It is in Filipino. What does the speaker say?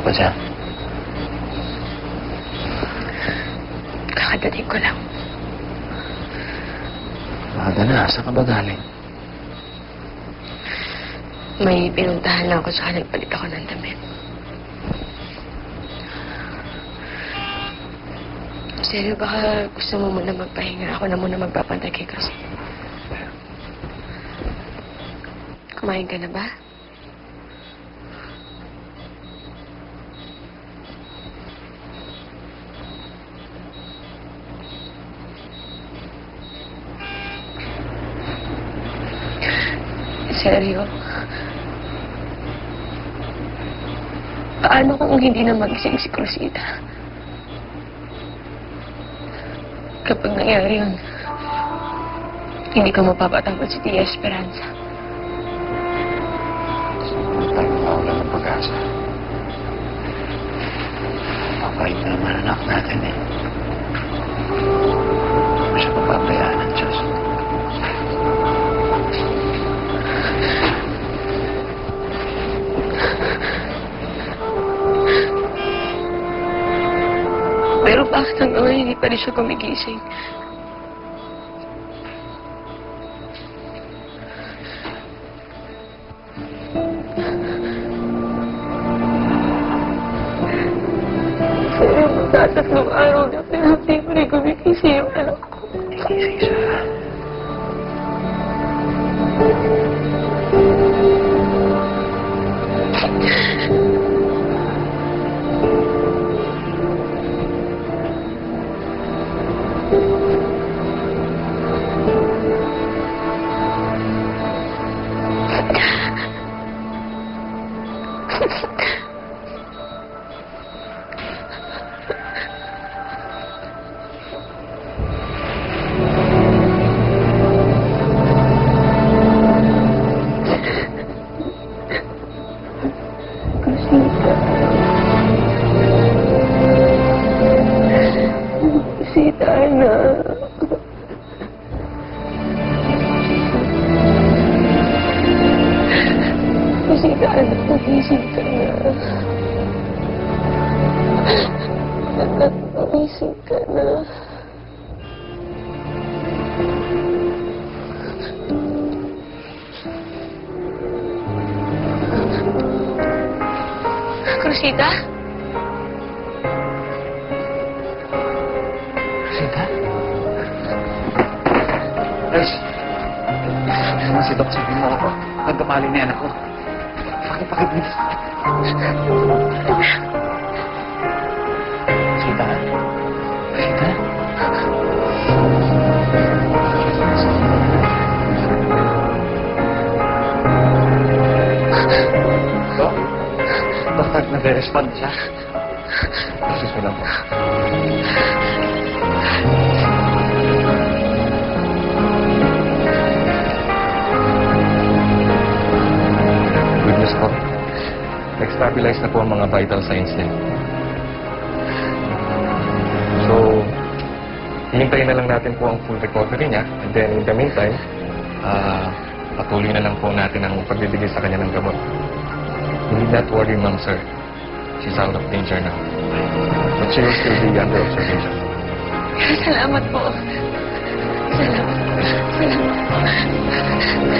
pa dyan? Kakadating ko lang. Maaga na. Saan ka ba galing? May pinuntahan lang ako sa nagpalit ako ng damit. Seryo, baka gusto mo muna magpahinga. Ako na muna magpapantay kay Chris. Kumain ka na ba? Seryo? Paano kung hindi na magising si Cruzita? Kapag nangyari yun, hindi ko mapapatawad si Tia Esperanza. Hindi tayo mawala ng pag-asa. Mapait na naman anak natin eh. Hindi mo siya papabayaan ng Diyos. Pero bakit hanggang ngayon hindi pa rin siya gumigising? Pero magtatatlong araw na hindi pa rin gumigising yung anak ko. Gising siya. Sita na. Sita na, nagising ka na. Anak, nagising ka na. Cruzita? Rosita? Res, naman si Doc, sabihin mo ako. Nagkamali na yan ako. Pakipakibis. Rosita? Rosita? Doc? Doc, nag-respond siya. Process mo lang po. Good news po. Nag-stabilize na po ang mga vital signs niya. So, hihintayin na lang natin po ang full recovery niya. And then, in the meantime, patuloy na lang po natin ang pagbibigay sa kanya ng gamot. You need not worry, ma'am, sir. She's out of danger now. But she will still be under observation. Salamat po. Salamat. Salamat po.